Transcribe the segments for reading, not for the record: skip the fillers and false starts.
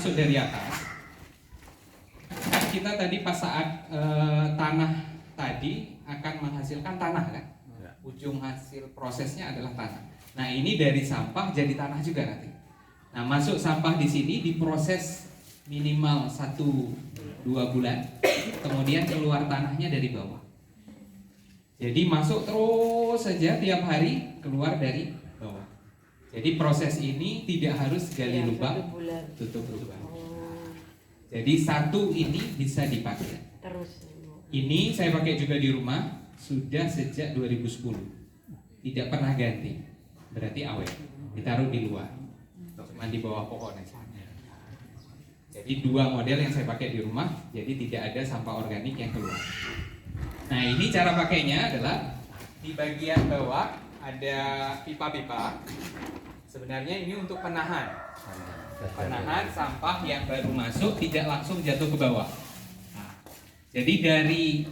masuk dari atas. Kita tadi pas saat tanah tadi akan menghasilkan tanah kan? Ujung hasil prosesnya adalah tanah. Nah ini dari sampah jadi tanah juga nanti. Nah masuk sampah di sini diproses minimal 1-2 bulan, kemudian keluar tanahnya dari bawah. Jadi masuk terus saja tiap hari keluar dari bawah. Jadi proses ini tidak harus gali lubang, tutup lubang. Jadi satu ini bisa dipakai. Terus. Ini saya pakai juga di rumah sudah sejak 2010. Tidak pernah ganti. Berarti awet. Ditaruh di luar. Cuma di bawah pohon aja. Jadi 2 model yang saya pakai di rumah, jadi tidak ada sampah organik yang keluar. Nah, ini cara pakainya adalah di bagian bawah ada pipa-pipa. Sebenarnya ini untuk penahan sampah yang baru masuk tidak langsung jatuh ke bawah. Nah, jadi dari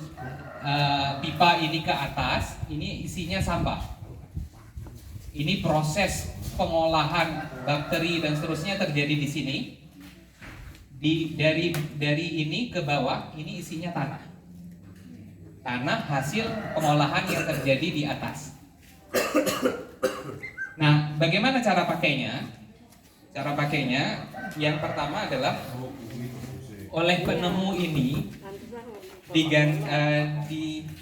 pipa ini ke atas, ini isinya sampah. Ini proses pengolahan bakteri dan seterusnya terjadi di sini. Dari ini ke bawah, ini isinya tanah. Tanah hasil pengolahan yang terjadi di atas. Nah, bagaimana cara pakainya? Cara pakainya yang pertama adalah oleh penemu ini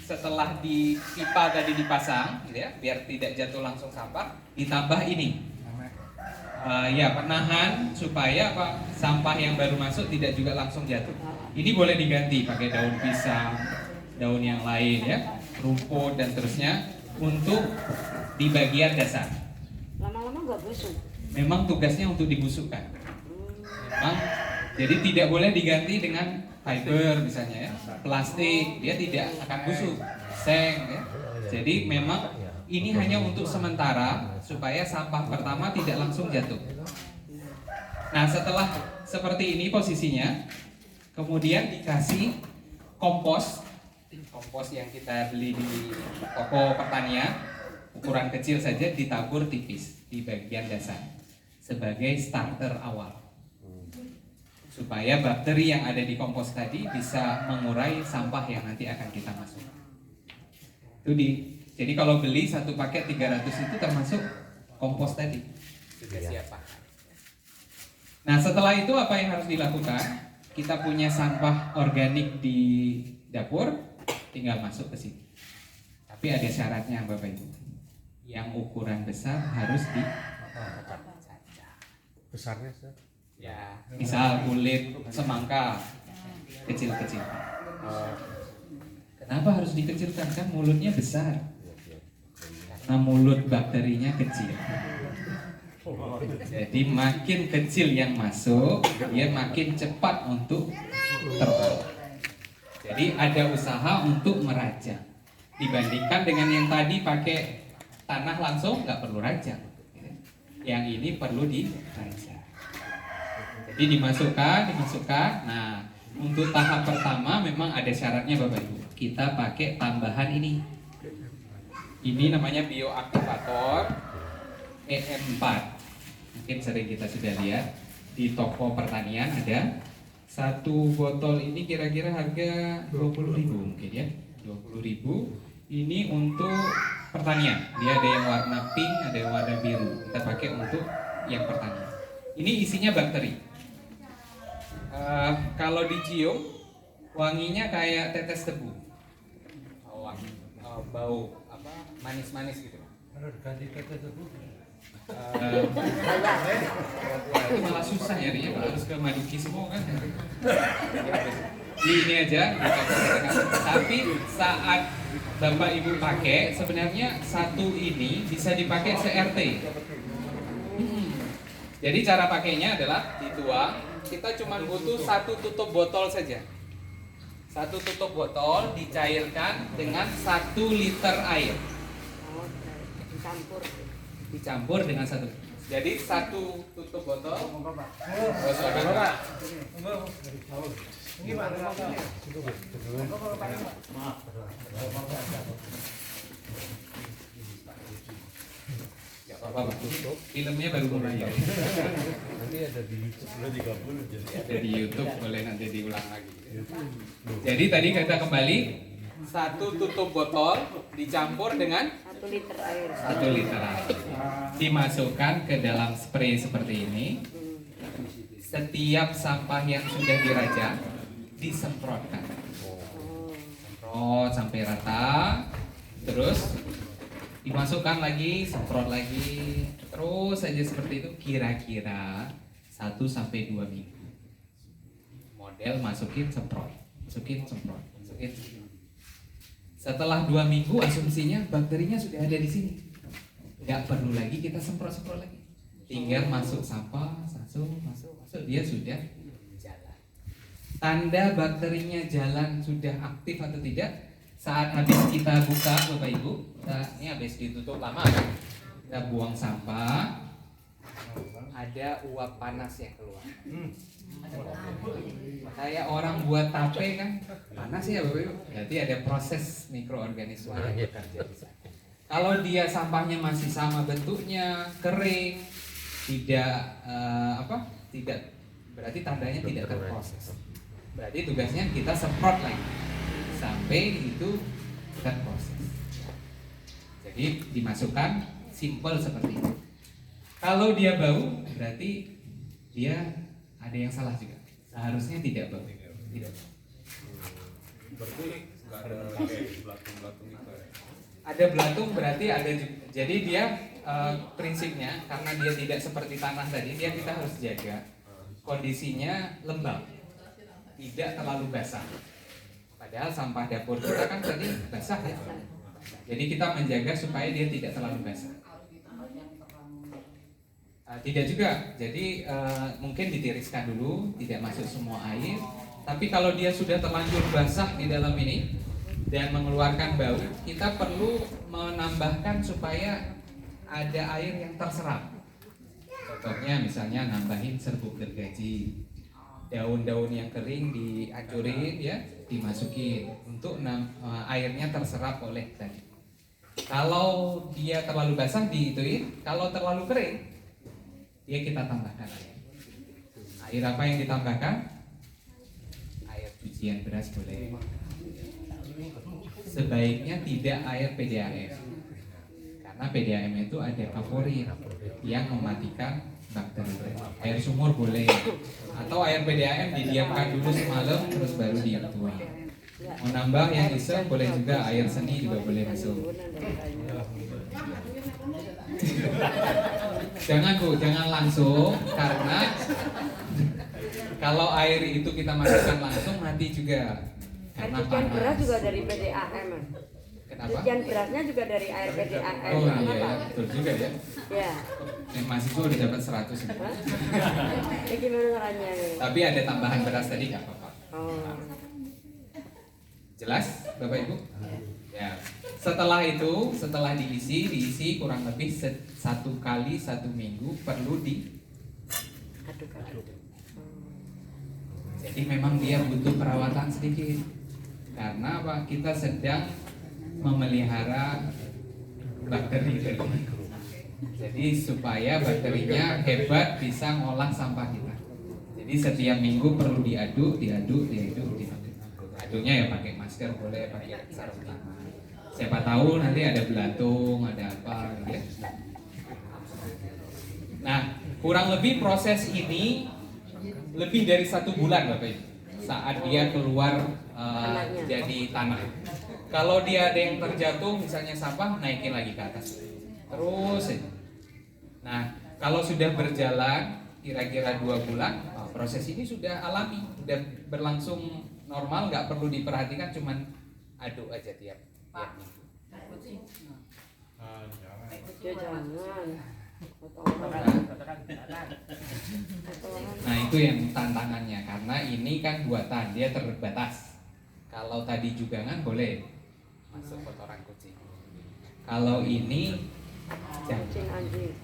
setelah di pipa tadi dipasang, gitu ya, biar tidak jatuh langsung sampah, ditambah ini. Penahan supaya sampah yang baru masuk tidak juga langsung jatuh. Ini boleh diganti pakai daun pisang, daun yang lain ya, rumput dan seterusnya untuk di bagian dasar. Lama-lama nggak busuk. Memang tugasnya untuk dibusukkan. Memang, jadi tidak boleh diganti dengan fiber misalnya ya, plastik, dia tidak akan busuk, seng ya. Jadi memang ini hanya untuk sementara supaya sampah pertama tidak langsung jatuh. Nah setelah seperti ini posisinya, kemudian dikasih kompos yang kita beli di toko pertanian, ukuran kecil saja, ditabur tipis di bagian dasar sebagai starter awal, supaya bakteri yang ada di kompos tadi bisa mengurai sampah yang nanti akan kita masukkan. Jadi kalau beli satu paket 300 itu termasuk kompos tadi sudah siap pakai. Nah setelah itu apa yang harus dilakukan? Kita punya sampah organik di dapur, tinggal masuk ke sini. Tapi ada syaratnya Bapak Ibu. Yang ukuran besar harus di besarnya ya, misal kulit semangka kecil-kecil. Kenapa harus dikecilkan? Kan mulutnya besar. Karena mulut bakterinya kecil. Jadi makin kecil yang masuk, dia makin cepat untuk terolah. Jadi ada usaha untuk merajang. Dibandingkan dengan yang tadi pakai tanah langsung, nggak perlu rajang. Yang ini perlu dirajang. Jadi dimasukkan. Nah, untuk tahap pertama memang ada syaratnya Bapak Ibu. Kita pakai tambahan ini. Ini namanya bioaktivator EM4. Mungkin sering kita sudah lihat di toko pertanian ada. Satu botol ini kira-kira harga 20.000 mungkin ya. 20.000. Ini untuk pertanian. Dia ada yang warna pink, ada yang warna biru. Kita pakai untuk yang pertanian. Ini isinya bakteri. Kalau dicium wanginya kayak tetes tebu. Bau manis-manis gitu. ganti tetes tebu. Itu malah susah nyarinya, harus ke Maduki semua kan. Ini aja. Tapi saat Bapak Ibu pakai, sebenarnya satu ini bisa dipakai se-RT. Jadi cara pakainya adalah dituang. Kita cuma butuh 1 tutup botol saja. 1 tutup botol dicairkan dengan 1 liter air. Dicampur dengan 1. Jadi 1 tutup botol. Apa filmnya baru mulai ya. Nanti ada di YouTube udah 30 jadi. Ada di YouTube, boleh nanti diulang lagi. Jadi tadi kita kembali, 1 tutup botol dicampur dengan 1 liter air. 1 liter air. Dimasukkan ke dalam spray seperti ini. Setiap sampah yang sudah dirajang disemprotkan. Semprot sampai rata. Terus dimasukkan lagi, semprot lagi. Terus saja seperti itu kira-kira 1-2 minggu. Model masukin semprot, masukin semprot, masukin semprot. Setelah 2 minggu asumsinya bakterinya sudah ada di sini. Nggak perlu lagi kita semprot-semprot lagi. Tinggal masuk sampah, masuk, dia sudah jalan. Tanda bakterinya jalan sudah aktif atau tidak saat habis kita buka, Bapak Ibu. Ini habis ditutup lama kan? Kita buang sampah, ada uap panas yang keluar. Kayak orang buat tape kan panas ya Bapak Ibu. Berarti ada proses mikroorganisme yang bekerja di sana. Kalau dia sampahnya masih sama bentuknya, kering, tidak berarti tandanya tidak terproses. Berarti tugasnya kita semprot lagi sampai itu terproses. Jadi dimasukkan simple seperti itu. Kalau dia bau berarti dia ada yang salah juga. Seharusnya tidak bau. Tidak. Berarti nggak ada kayak belatung-belatung itu ya? Ada belatung berarti ada juga. Jadi dia prinsipnya karena dia tidak seperti tanah tadi, dia kita harus jaga kondisinya lembab, tidak terlalu basah. Padahal sampah dapur kita kan tadi basah ya. Jadi kita menjaga supaya dia tidak terlalu basah. Tidak juga. Jadi mungkin ditiriskan dulu, tidak masuk semua air. Tapi kalau dia sudah terlanjur basah di dalam ini dan mengeluarkan bau, kita perlu menambahkan supaya ada air yang terserap. Contohnya misalnya nambahin serbuk gergaji, daun-daun yang kering dihancurin ya, dimasukin untuk airnya terserap oleh tadi. Kalau dia terlalu basah diituin, kalau terlalu kering dia kita tambahkan air. Air apa yang ditambahkan? Air cucian beras boleh. Sebaiknya tidak air PDAM. Karena PDAM itu ada kaporit yang mematikan bakteri. Air sumur boleh, atau air PDAM didiamkan dulu semalam terus baru dituang. Mau nambah yang iseng boleh juga, air seni juga boleh masuk. Jangan Bu, jangan langsung, karena kalau air itu kita masukkan langsung mati juga. Karena Cucian beras panas. juga dari PDAM. Kenapa? Cucian berasnya juga dari air PDAM. Oh iya, Kenapa? ya, betul juga ya. Ya. Yang mahasiswa udah dapat 100 ini. Hah? Ini gimana caranya nih? Tapi ada tambahan beras tadi nggak apa-apa. Oh. Jelas, Bapak Ibu? Ya. Setelah itu, setelah diisi kurang lebih 1 kali 1 minggu perlu Aduk-aduk. Jadi memang dia butuh perawatan sedikit. Karena apa? Kita sedang memelihara bakteri. Jadi supaya bakterinya hebat bisa ngolah sampah kita. Jadi setiap minggu perlu diaduk. Aduknya ya pakai masker boleh, pakai sarung tangan. Siapa tahu nanti ada belatung, ada apa gitu ya. Nah, kurang lebih proses ini lebih dari 1 bulan Bapak Ibu. Saat dia keluar jadi tanah. Kalau dia ada yang terjatuh misalnya sampah, naikin lagi ke atas. Terus aja. Nah, kalau sudah berjalan kira-kira 2 bulan, proses ini sudah alami, sudah berlangsung normal, nggak perlu diperhatikan, cuman aduk aja tiap minggu. Ya jangan. Nah itu yang tantangannya, karena ini kan buatan, dia terbatas. Kalau tadi jugangan boleh masuk kotoran kucing. Kalau ini jangan, Kucing anjing.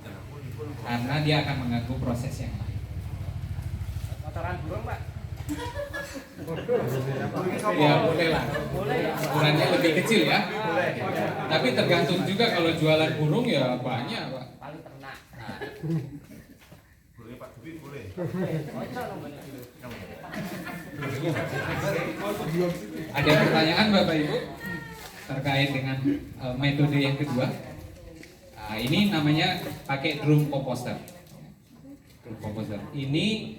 karena dia akan mengganggu proses yang lain. Kotoran burung, Pak. Ya boleh lah. Ukurannya lebih kecil ya. Tapi tergantung juga, kalau jualan burung ya banyak Pak. Boleh Pak Dwi boleh. Ada pertanyaan Bapak Ibu terkait dengan metode yang kedua? Nah, ini namanya pakai drum composter. Drum composter. Ini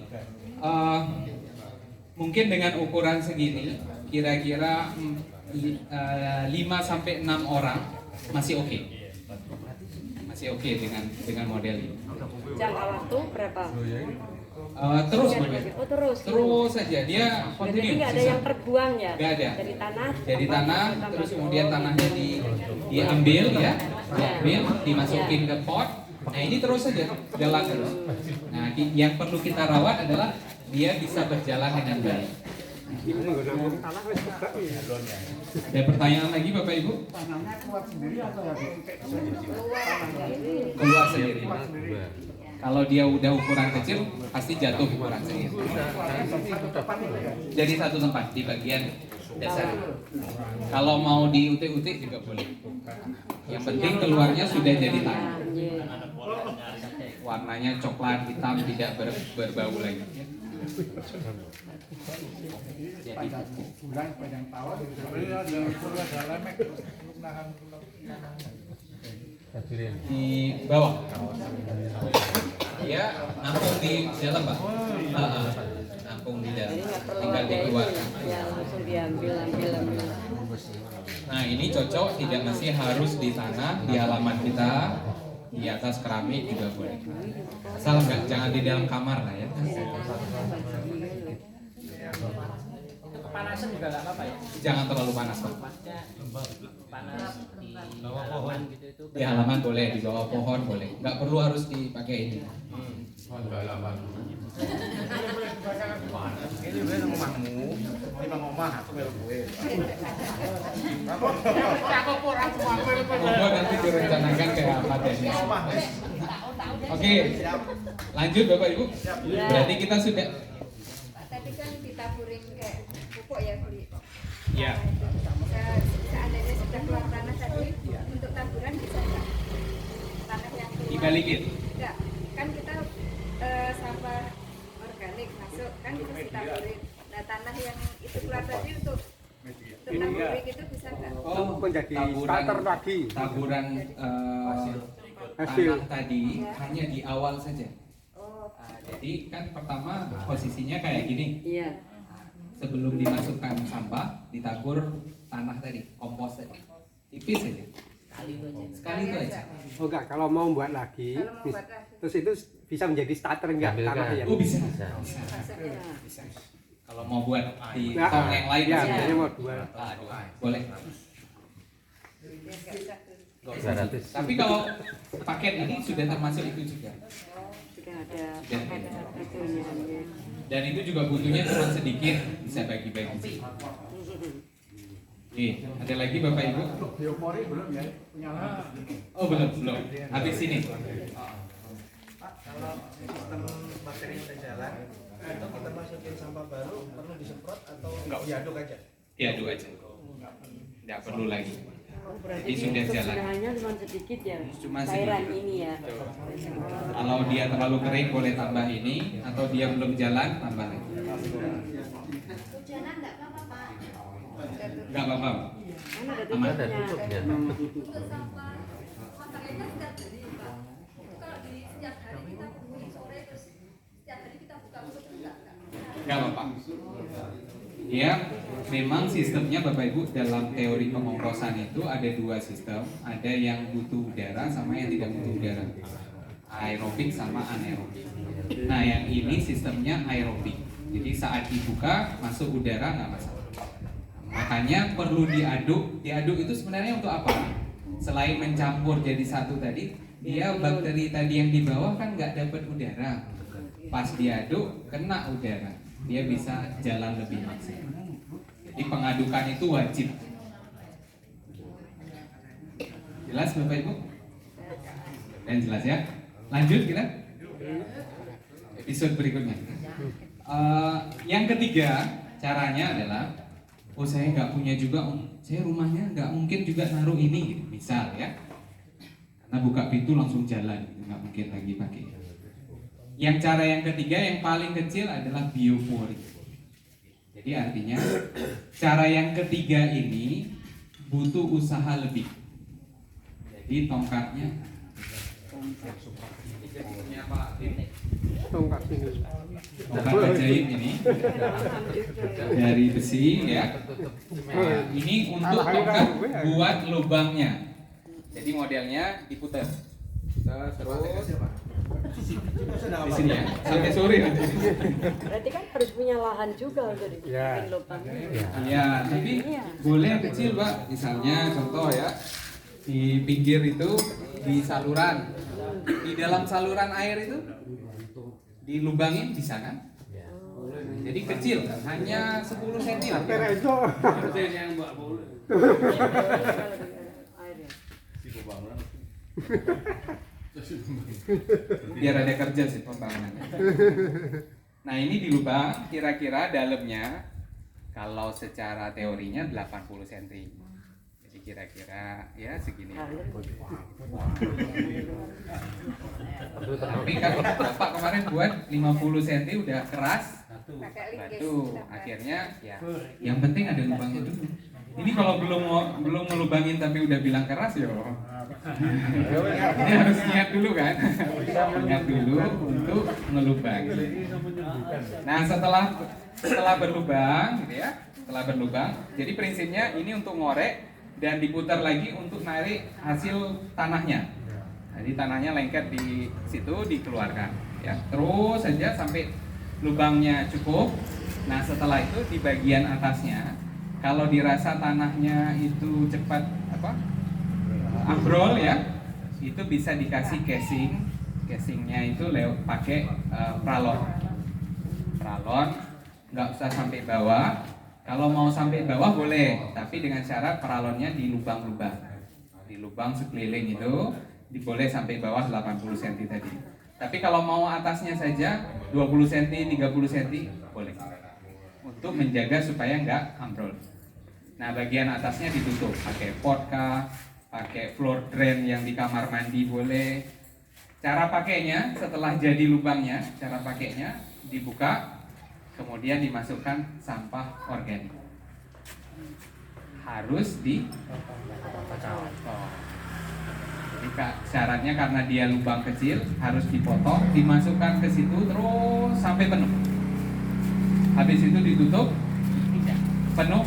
mungkin dengan ukuran segini, kira-kira 5 sampai 6 orang masih oke. Masih oke dengan model ini. Jangka waktu berapa? Terus Iya, Bapak. oh terus. Terus saja dia Jadi continue. nggak ada yang terbuang ya? Nggak ada. Dari tanah. Terus kemudian tanahnya diambil ya, diambil, dimasukin ke pot. Nah ini terus saja jalan terus. Nah yang perlu kita rawat adalah dia bisa berjalan dengan baik. Ada pertanyaan lagi Bapak Ibu? Keluar sendiri. Kalau dia udah ukuran kecil, pasti jatuh ukuran sendiri. Jadi satu tempat di bagian dasar. Kalau mau diutik-utik juga boleh. Yang penting keluarnya sudah jadi tanah. Warnanya coklat hitam, tidak berbau lagi. Jadi di bawah. Ya, nampung di dalam, Pak. Nampung di dalam. Jadi nggak perlu Tinggal ada ini dikeluarkan. ya, langsung diambil. Nah, ini cocok, tidak mesti harus di tanah, di halaman kita, di atas keramik juga boleh. Asal jangan di dalam kamar lah ya. Kepanasan juga nggak apa-apa ya? Jangan terlalu panas, Pak. Panas di bawah pohon gitu itu. Di halaman boleh, di bawah pohon boleh. Nggak perlu harus dipakai ini. Ini gue nang omahmu, ini nang omah aku melu gue. Monggo nanti direncanakan kayak apa teknis. Oke, lanjut Bapak Ibu. Berarti kita sudah. Tadi kan ditaburin kayak pupuk ya beli. Ya. Seandainya sudah keluar tanah tadi untuk taburan bisa nggak? Tanah yang keluar. Dibalikin. Enggak, kan kita sampah organik masuk kan itu ditaburin. Nah tanah yang itu keluar tadi untuk taburin itu bisa nggak? Oh, menjadi taburan starter lagi. Taburan Hasil. tanah tadi hanya di awal saja. Oh, Jadi kan pertama posisinya kayak gini. Iya. Sebelum dimasukkan sampah, ditabur tanah tadi, kompos tadi. Tipis saja. Sekali itu aja. Oh enggak, kalau mau buat lagi, kalau mau buat lagi terus itu bisa menjadi starter enggak tanahnya? Oh bisa. maksudnya Bisa. Kalau mau buat di Nah, tong yang lain ya, bisa. saya mau dua. Boleh. biar nggak satu. Tapi kalau paket ini sudah termasuk itu juga. Sudah ada Sudah. itunya. Dan itu juga butuhnya cuma sedikit, bisa bagi-bagi. Oke, ada lagi Bapak Ibu? Biopori belum ya? Nyala. Oh belum. Habis ini. Pak, kalau sistem bakteri udah jalan, itu kita masukin sampah baru, perlu disemprot atau diaduk aja? Diaduk aja. Tidak perlu lagi. Oh, berarti Jadi sudah jalan. kesudahannya cuma sedikit ya? Cuma Cairan sedikit. ini ya? Kalau dia terlalu kering boleh tambah ini, atau dia belum jalan tambah lagi. Hujanan nggak apa-apa Pak. Nggak apa-apa. Kan ada Aman. tutupnya. Untuk sampah kotor itu setiap hari Pak. Kalau di setiap hari kita buka sore terus setiap hari kita buka tutup enggak? Nggak apa-apa. Ya, memang sistemnya Bapak Ibu dalam teori pengomposan itu ada dua sistem. Ada yang butuh udara sama yang tidak butuh udara. Aerobik sama anaerobik. Nah, yang ini sistemnya aerobik. Jadi saat dibuka masuk udara nggak masalah. Makanya perlu diaduk. Diaduk itu sebenarnya untuk apa? Selain mencampur jadi satu tadi, dia bakteri tadi yang di bawah kan nggak dapat udara. Pas diaduk kena udara, dia bisa jalan lebih maksimal. Jadi pengadukan itu wajib. Jelas Bapak Ibu? Dan jelas ya. Lanjut kita episode berikutnya. Yang ketiga caranya adalah, oh saya nggak punya juga, saya rumahnya nggak mungkin juga naruh ini, gitu. Misal ya, karena buka pintu langsung jalan. Gitu. nggak mungkin lagi pakai. Yang cara yang ketiga yang paling kecil adalah biopori. Jadi artinya cara yang ketiga ini butuh usaha lebih. Jadi tongkatnya Tongkat ini. tongkat ajaib ini dari besi ya. Nah, ini untuk tongkat buat lubangnya. Jadi modelnya diputar. Terus di sini ya sampai sore nanti. Berarti kan harus punya lahan juga untuk dibikin Ya. lubang. Iya, tapi boleh yang kecil, Pak. Misalnya contoh ya, di pinggir itu di saluran, di dalam saluran air itu dilubangin bisa kan? Jadi kecil, hanya 10 cm. Terezo. Biar ada kerja sih pembangunannya. Nah ini di lubang, kira-kira dalamnya kalau secara teorinya 80 cm. Jadi kira-kira ya segini. Tapi kan Bapak kemarin buat 50 cm udah keras, pakai linggis. batu. Akhirnya ya yang penting ada lubangnya dulu. Ini kalau belum ngelubangin tapi udah bilang keras ya. Ini harus niat dulu kan? Niat dulu untuk ngelubang. Nah setelah berlubang, gitu ya, setelah berlubang, jadi prinsipnya ini untuk ngorek dan diputar lagi untuk narik hasil tanahnya. Jadi tanahnya lengket di situ dikeluarkan, ya. Terus saja sampai lubangnya cukup. Nah setelah itu di bagian atasnya, kalau dirasa tanahnya itu cepat ambrol ya, itu bisa dikasih casing. Casingnya itu pakai pralon. Pralon nggak usah sampai bawah. Kalau mau sampai bawah boleh, tapi dengan syarat pralonnya di lubang-lubang. Di lubang sekeliling itu boleh sampai bawah 80 cm tadi. Tapi kalau mau atasnya saja 20 cm, 30 cm boleh. Untuk menjaga supaya nggak ambrol. Nah, bagian atasnya ditutup pakai pot kah, pakai floor drain yang di kamar mandi boleh. Cara pakainya setelah jadi lubangnya, cara pakainya dibuka, kemudian dimasukkan sampah organik. Harus dipotong. Jadi syaratnya karena dia lubang kecil harus dipotong, dimasukkan ke situ terus sampai penuh. Habis itu ditutup, penuh,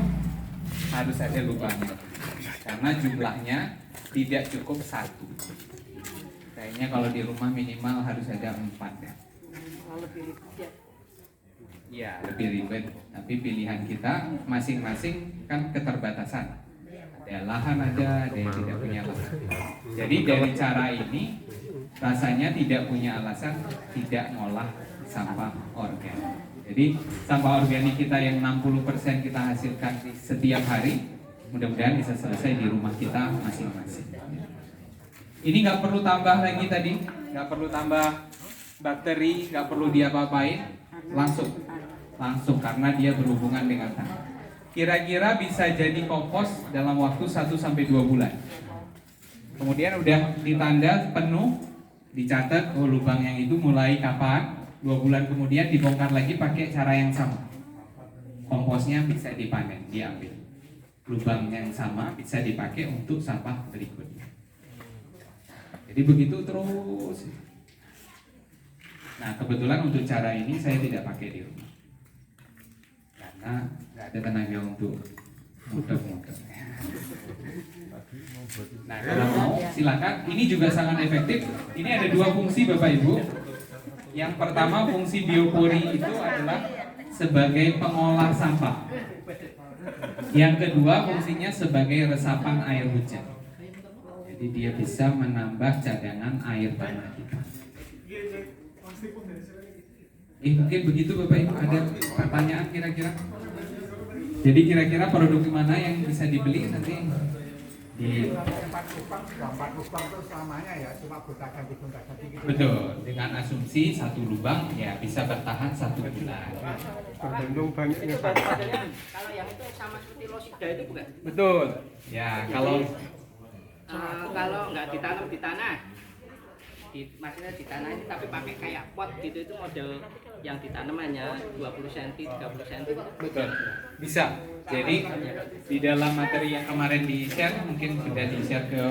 harus ada lubangnya. Karena jumlahnya tidak cukup 1. Kayaknya kalau di rumah minimal harus ada 4 ya. Lebih ribet ya. Iya, lebih ribet. Tapi pilihan kita masing-masing kan keterbatasan. Ada lahan ada yang tidak punya lahan. Jadi dari cara ini rasanya tidak punya alasan tidak ngolah sampah organik. Jadi sampah organik kita yang 60% kita hasilkan setiap hari, mudah-mudahan bisa selesai di rumah kita masing-masing. Ini nggak perlu tambah lagi tadi, nggak perlu tambah bakteri, nggak perlu diapa-apain, langsung karena dia berhubungan dengan tanah. Kira-kira bisa jadi kompos dalam waktu 1-2 bulan. Kemudian udah ditanda penuh, dicatat lubang yang itu mulai kapan. 2 bulan kemudian dibongkar lagi pakai cara yang sama. Komposnya bisa dipanen, diambil. Lubang yang sama bisa dipakai untuk sampah berikutnya. Jadi begitu terus. Nah kebetulan untuk cara ini saya tidak pakai di rumah. Karena nggak ada tenaga untuk muter-muter. Nah kalau mau silakan. Ini juga sangat efektif. Ini ada 2 fungsi Bapak Ibu. Yang pertama fungsi biopori itu adalah sebagai pengolah sampah. Yang kedua fungsinya sebagai resapan air hujan. Jadi dia bisa menambah cadangan air tanah kita. Mungkin begitu Bapak Ibu, ada pertanyaan kira-kira? Jadi kira-kira produk mana yang bisa dibeli nanti? Empat lubang itu selamanya ya, cuma gonta-ganti gitu. Betul, dengan asumsi 1 lubang ya bisa bertahan 1 bulan. Tergantung banyaknya Itu sampah. kalau yang itu sama seperti rosida itu bukan? Betul. Ya kalau Kalau nggak ditanam di tanah, maksudnya ditanamin tapi pakai kayak pot gitu, itu model yang ditanam hanya 20 cm, 30 cm. Betul, bisa. Jadi di dalam materi yang kemarin di-share, mungkin sudah di-share ke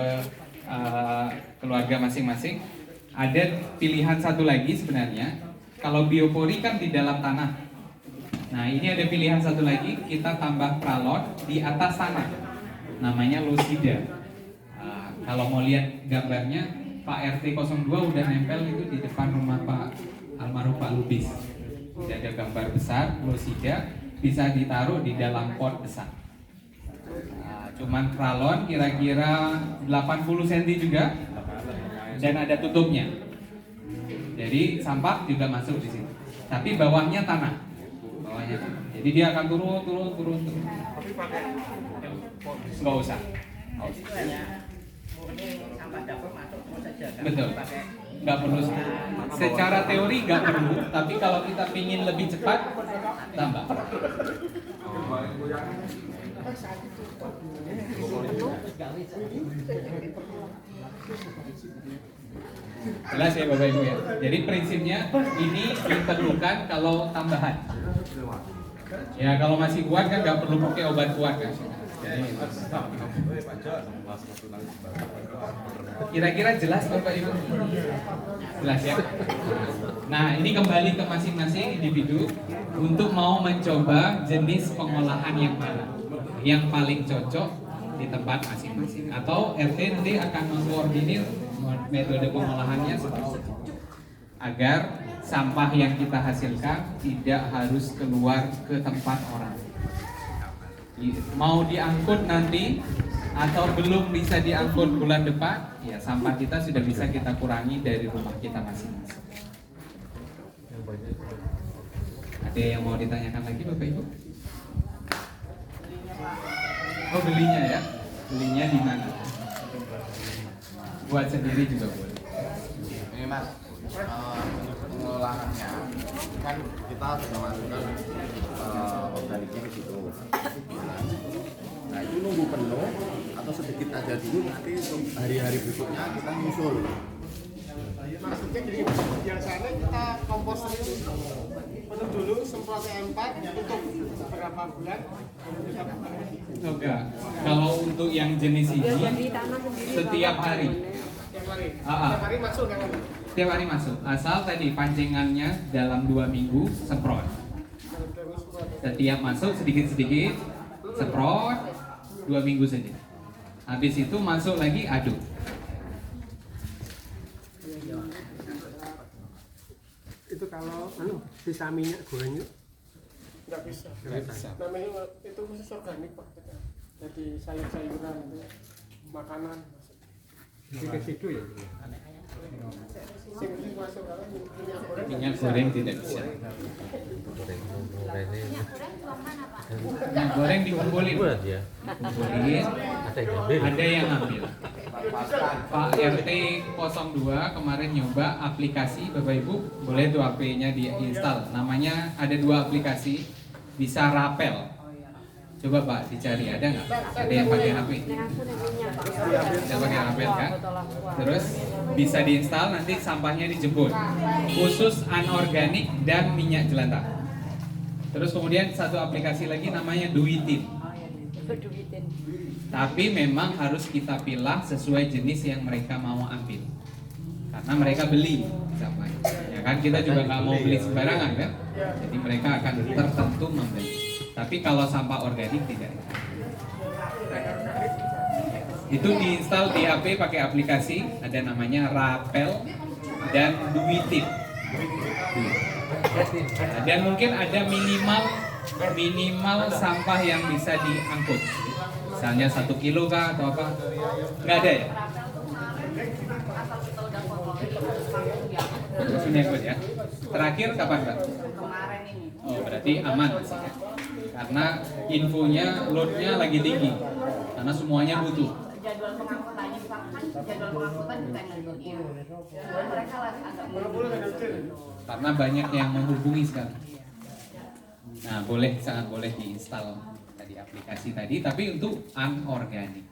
keluarga masing-masing. Ada pilihan satu lagi sebenarnya. Kalau biopori kan di dalam tanah. Nah ini ada pilihan satu lagi, kita tambah pralon di atas tanah. Namanya losida. Kalau mau lihat gambarnya, Pak RT 02 udah nempel itu di depan rumah Pak almarhum Pak Lubis. Sudah ada gambar besar losida, bisa ditaruh di dalam pot besar. Cuman pralon kira-kira 80 cm juga, dan ada tutupnya. Jadi sampah juga masuk di sini. Tapi bawahnya tanah. Bawahnya tanah. Jadi dia akan turun. Tapi pakai Nggak usah. Hanya murni sampah dapur masuk terus saja kan. Betul. Pakai Nggak perlu. Secara teori nggak perlu, tapi kalau kita ingin lebih cepat, tambah. Jelas ya Bapak Ibu ya. Jadi prinsipnya ini diperlukan kalau tambahan. Ya kalau masih kuat kan nggak perlu pakai obat kuat kan. Jadi, kira-kira jelas Bapak Ibu? Jelas ya. Nah ini kembali ke masing-masing individu untuk mau mencoba jenis pengolahan yang mana, yang paling cocok di tempat masing-masing. Atau RT nanti akan mengkoordinir metode pengolahannya seperti itu, agar sampah yang kita hasilkan tidak harus keluar ke tempat orang. Mau diangkut nanti atau belum bisa diangkut bulan depan, ya sampah kita sudah bisa kita kurangi dari rumah kita masing-masing. Ada yang mau ditanyakan lagi Bapak Ibu? Oh belinya ya? Belinya di mana? Buat sendiri juga boleh. Ini Mas, pengolahannya kan kita sudah masukkan organiknya ke situ. Nah itu nunggu penuh atau sedikit aja dulu, nanti untuk hari-hari berikutnya kita nyusul. maksudnya gini, biasanya kita kompos itu penuh dulu, semprot M4 untuk beberapa bulan, kemudian kita buka lagi. Enggak. Kalau untuk yang jenis ini Biar di tanah sendiri. setiap hari. Tiap hari, Ah, ah. tiap hari masuk kan? Setiap hari masuk. Asal tadi pancingannya dalam 2 minggu semprot. Setiap masuk sedikit-sedikit semprot 2 minggu saja. Habis itu masuk lagi aduk. Itu kalau sisa minyak goreng itu Nggak bisa. Nggak bisa. Namanya itu khusus organik Pak. Jadi sayur-sayuran itu, makanan. ke situ ya. Sing masuk kalau minyak goreng. Minyak goreng tidak bisa. Minyak goreng dikumpulin. Dikumpulin. Ada yang ngambil. Pak RT 02 kemarin nyoba aplikasi, Bapak Ibu boleh tuh HP-nya diinstal. Namanya ada 2 aplikasi, bisa rapel. Coba Pak dicari, ada nggak? Ada yang pakai HP? Bisa pakai rapel kan? Terus bisa diinstal, nanti sampahnya dijemput. Khusus anorganik dan minyak jelantah. Terus kemudian satu aplikasi lagi namanya Duitin. Tapi memang harus kita pilah sesuai jenis yang mereka mau ambil. Karena mereka beli sampahnya. Ya kan kita juga nggak mau beli sembarangan kan? Jadi mereka akan tertentu membeli. Tapi kalau sampah organik tidak. Itu diinstal di HP pakai aplikasi, ada namanya Rapel dan Duitin. Dan mungkin ada minimal sampah yang bisa diangkut. Misalnya 1 kilo kah atau apa? Nggak ada ya? Sini angkut ya. Terakhir kapan Pak? Kemarin ini. Oh berarti aman masih ya? Karena infonya loadnya lagi tinggi. Karena semuanya butuh. Jadwal pengangkutannya misalkan jadwal pengangkutan bukan ini. Mereka agak Karena banyak yang menghubungi sekarang. Nah boleh, sangat boleh diinstal tadi aplikasi tadi, tapi untuk anorganik.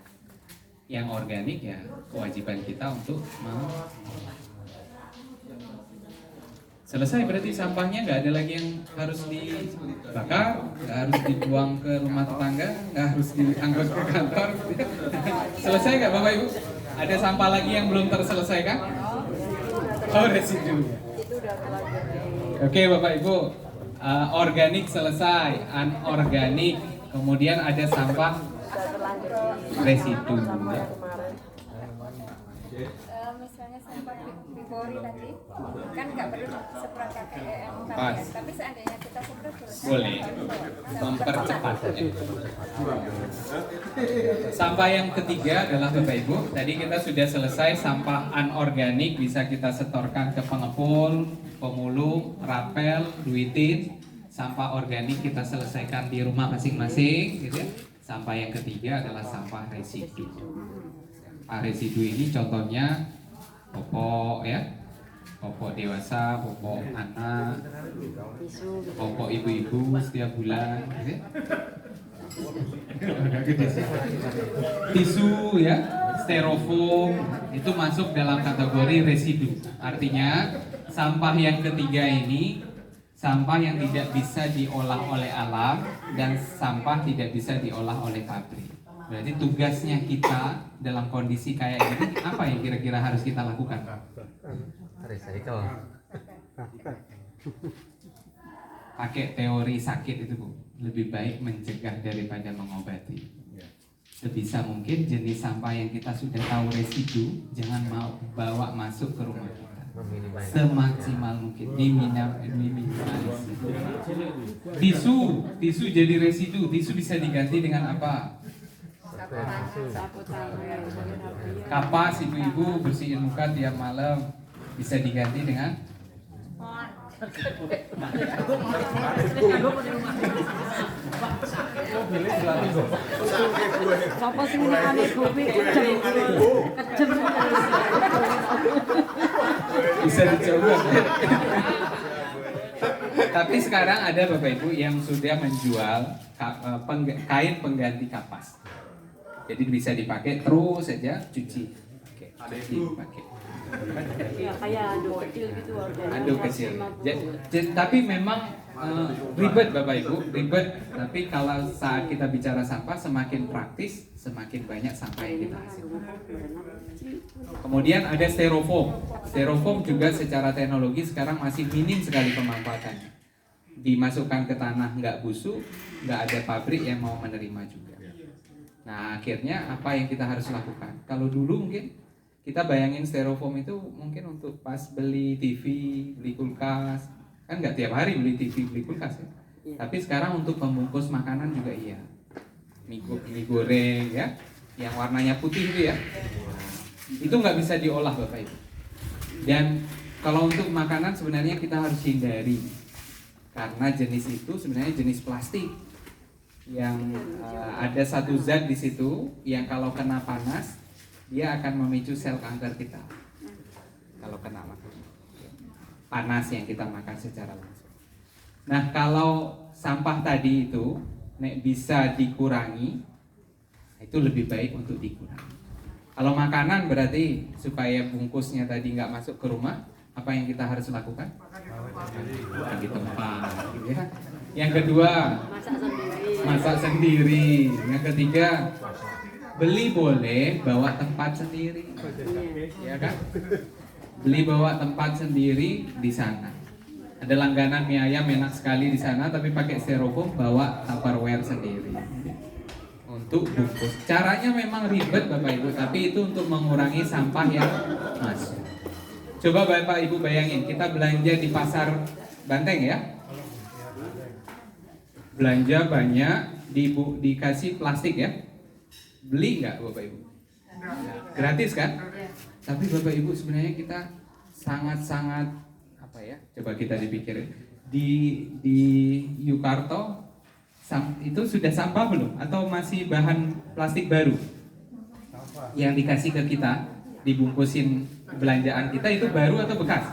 Yang organik ya kewajiban kita untuk Selesai berarti sampahnya, nggak ada lagi yang harus dibakar, nggak harus dibuang ke rumah tetangga, nggak harus diangkut ke kantor. Selesai nggak Bapak Ibu? Ada sampah lagi yang belum terselesaikan? Oh, residu. Itu udah terlanjur di Oke Bapak Ibu, organik selesai, anorganik, kemudian ada sampah udah terlanjur di residu. sampah yang kemarin. Misalnya sampah Bipori tadi kan nggak perlu semprot pakai M4 Pas. ya, tapi seandainya kita semprot Boleh mempercepat. Sampah yang ketiga adalah Bapak Ibu, tadi kita sudah selesai sampah anorganik bisa kita setorkan ke pengepul, pemulung, rapel, duitin. Sampah organik kita selesaikan di rumah masing-masing, gitu ya. Sampah yang ketiga adalah sampah residu. Sampah residu ini contohnya popok ya, popok dewasa, popok anak, popok ibu-ibu setiap bulan, gitu ya. Tisu ya, styrofoam itu masuk dalam kategori residu. Artinya sampah yang ketiga ini sampah yang tidak bisa diolah oleh alam dan sampah tidak bisa diolah oleh pabrik. Berarti tugasnya kita dalam kondisi kayak gini apa yang kira-kira harus kita lakukan? Recycle. Pakai teori sakit itu Bu, lebih baik mencegah daripada mengobati. Sebisa mungkin jenis sampah yang kita sudah tahu residu jangan mau bawa masuk ke rumah kita. Semaksimal mungkin diminimalisir. Tisu jadi residu. Tisu bisa diganti dengan apa? Sapu tangan. Kapas ibu-ibu bersihin muka tiap malam bisa diganti dengan Siapa sih ngene kopi kejem. bisa dicoba. Tapi sekarang ada Bapak Ibu yang sudah menjual kain pengganti kapas. Jadi bisa dipakai terus saja cuci. Oke, cuci pakai. Ya kayak anduk kecil gitu harganya. Anduk kecil. Tapi memang ribet Bapak Ibu, ribet. Tapi kalau saat kita bicara sampah semakin praktis, semakin banyak sampah yang kita hasilkan. Kemudian ada styrofoam. Styrofoam juga secara teknologi sekarang masih minim sekali pemanfaatannya. Dimasukkan ke tanah nggak busuk, nggak ada pabrik yang mau menerima juga. Nah akhirnya apa yang kita harus lakukan? Kalau dulu mungkin kita bayangin styrofoam itu mungkin untuk pas beli TV, beli kulkas, kan nggak tiap hari beli TV, beli kulkas ya. Tapi sekarang untuk pembungkus makanan juga iya. Mie goreng ya, yang warnanya putih itu ya. Itu nggak bisa diolah Bapak Ibu. Dan kalau untuk makanan sebenarnya kita harus hindari karena jenis itu sebenarnya jenis plastik yang ada satu zat di situ yang kalau kena panas dia akan memicu sel kanker kita. Kalau kena panas yang kita makan secara langsung. Nah kalau sampah tadi itu bisa dikurangi, itu lebih baik untuk dikurangi. Kalau makanan berarti supaya bungkusnya tadi nggak masuk ke rumah, apa yang kita harus lakukan? Di tempat, ya. Yang kedua, masak sendiri. Yang ketiga, beli boleh, bawa tempat sendiri, ya kan? Beli bawa tempat sendiri di sana. Ada langganan mie ayam enak sekali di sana, tapi pakai styrofoam, bawa Tupperware sendiri. Untuk bungkus. Caranya memang ribet Bapak Ibu, tapi itu untuk mengurangi sampah yang masuk. Coba Bapak Ibu bayangin, kita belanja di pasar Banteng ya. Belanja banyak, dikasih plastik ya. Beli nggak Bapak Ibu? Gratis kan? Tapi Bapak Ibu sebenarnya kita sangat-sangat apa ya? Coba kita dipikirin. Di Yukarto itu sudah sampah belum? Atau masih bahan plastik baru? Yang dikasih ke kita, dibungkusin belanjaan kita itu baru atau bekas?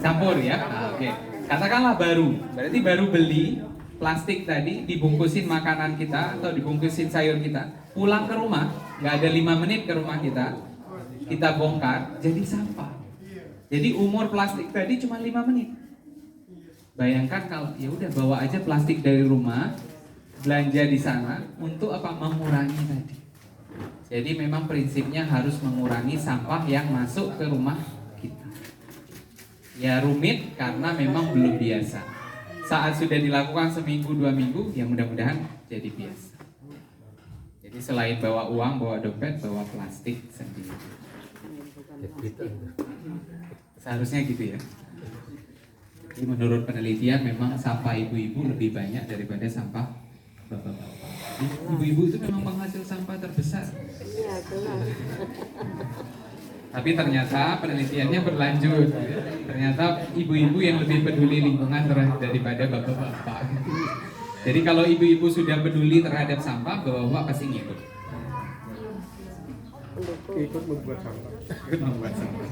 Campur ya? Nah, oke. Katakanlah baru, berarti baru beli plastik tadi, dibungkusin makanan kita atau dibungkusin sayur kita, pulang ke rumah, nggak ada 5 menit ke rumah kita bongkar, jadi sampah. Jadi umur plastik tadi cuma 5 menit. Bayangkan kalau ya udah bawa aja plastik dari rumah, belanja di sana untuk apa? Mengurangi tadi. Jadi memang prinsipnya harus mengurangi sampah yang masuk ke rumah kita. Ya rumit karena memang belum biasa. Saat sudah dilakukan seminggu 2 minggu, ya mudah-mudahan jadi biasa. Jadi selain bawa uang, bawa dompet, bawa plastik sendiri. Seharusnya gitu ya. Jadi menurut penelitian memang sampah ibu-ibu lebih banyak daripada sampah bapak-bapak. Ibu-ibu itu memang penghasil sampah terbesar. Iya, jelas. Tapi ternyata penelitiannya berlanjut. Ternyata ibu-ibu yang lebih peduli lingkungan daripada bapak-bapak. Jadi kalau ibu-ibu sudah peduli terhadap sampah, bapak-bapak pasti ngikut. Ikut membuat sampah. Ikut membuat sampah.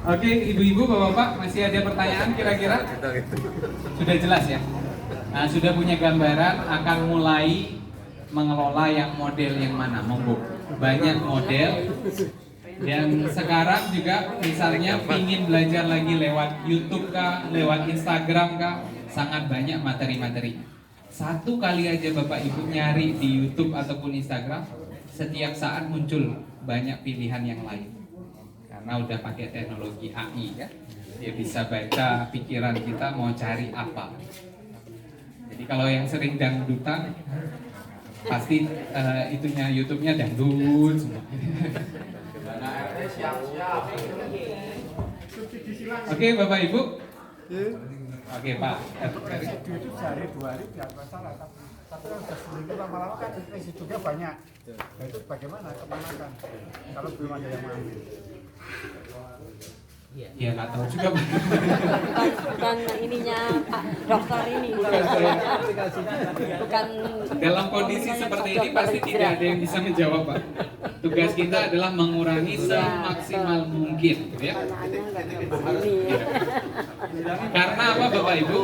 Oke, ibu-ibu, bapak-bapak, masih ada pertanyaan kira-kira? Sudah jelas ya? Nah, sudah punya gambaran akan mulai mengelola yang model yang mana? Monggo. Banyak model. Dan sekarang juga misalnya ingin belajar lagi lewat YouTube kah, lewat Instagram kah, sangat banyak materi-materi. Satu kali aja Bapak Ibu nyari di YouTube ataupun Instagram, setiap saat muncul banyak pilihan yang lain. Karena udah pakai teknologi AI ya, dia bisa baca pikiran kita mau cari apa. Jadi kalau yang sering dangdutan, pasti itunya YouTube-nya dangdut semua. Oke Bapak Ibu. Oke Pak. Itu sehari 2 hari tidak masalah, tapi kalau sudah seminggu lama-lama kan residenya banyak. Nah, itu bagaimana kemanakan kalau belum ada yang ambil? Ya nggak tahu juga. Bukan ininya Pak dokter ini. Bukan. Dalam kondisi seperti ini pasti tidak ada yang bisa menjawab Pak. Tugas kita adalah mengurangi semaksimal mungkin, ya. Karena apa Bapak Ibu?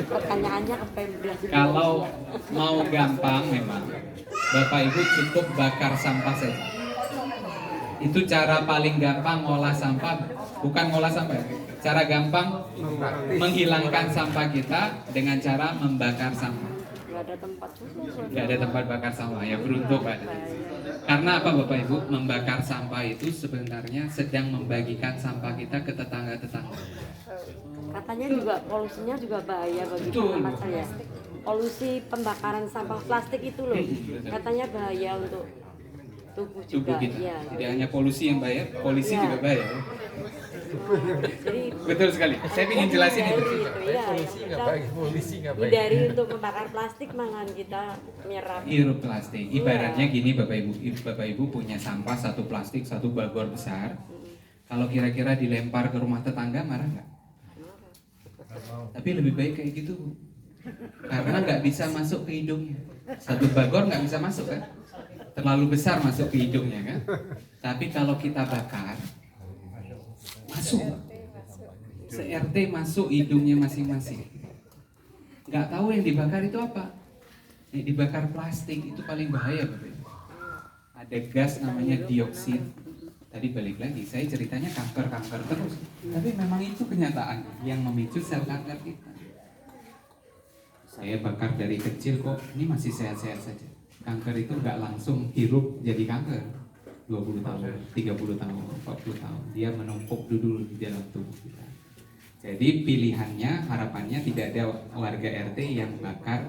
Pertanyaannya apa yang bilang? Kalau mau gampang memang Bapak Ibu cukup bakar sampah saja. Itu cara paling gampang ngolah sampah, bukan ngolah sampah. Cara gampang menghilangkan sampah kita dengan cara membakar sampah. Gak ada tempat khusus. Gak ada tempat bakar sampah, ya beruntung Pak. Karena apa Bapak Ibu? Membakar sampah itu sebenarnya sedang membagikan sampah kita ke tetangga-tetangga. Katanya juga polusinya juga bahaya bagi Betul. tempat saya. Polusi pembakaran sampah plastik itu loh, katanya bahaya untuk tubuh Tubuh juga. kita. Ya, Tidak hanya polusi yang bahaya, polisi Ya. juga bahaya. Jadi Betul sekali. Saya ingin jelasin itu. Ya, Polisi nggak baik, polisi nggak baik. hindari untuk membakar plastik, malahan kita menyerap. Hirup plastik. Ibaratnya gini Bapak Ibu. Bapak Ibu punya sampah satu plastik, satu bagor besar. Kalau kira-kira dilempar ke rumah tetangga marah nggak? Tapi lebih baik kayak gitu Bu. Karena nggak bisa masuk ke hidungnya. Satu bagor nggak bisa masuk kan? Terlalu besar masuk ke hidungnya kan? Tapi kalau kita bakar, masuk. Se-RT masuk hidungnya masing-masing. Nggak tahu yang dibakar itu apa? Yang dibakar plastik itu paling bahaya Bapak Ibu. Ada gas namanya dioksin. Tadi balik lagi, saya ceritanya kanker-kanker terus. Tapi memang itu kenyataan yang memicu sel kanker kita. Saya bakar dari kecil kok, ini masih sehat-sehat saja. Kanker itu nggak langsung hirup jadi kanker. 20 tahun, 30 tahun, 40 tahun. Dia menumpuk dulu di dalam tubuh kita. Jadi pilihannya, harapannya tidak ada warga RT yang bakar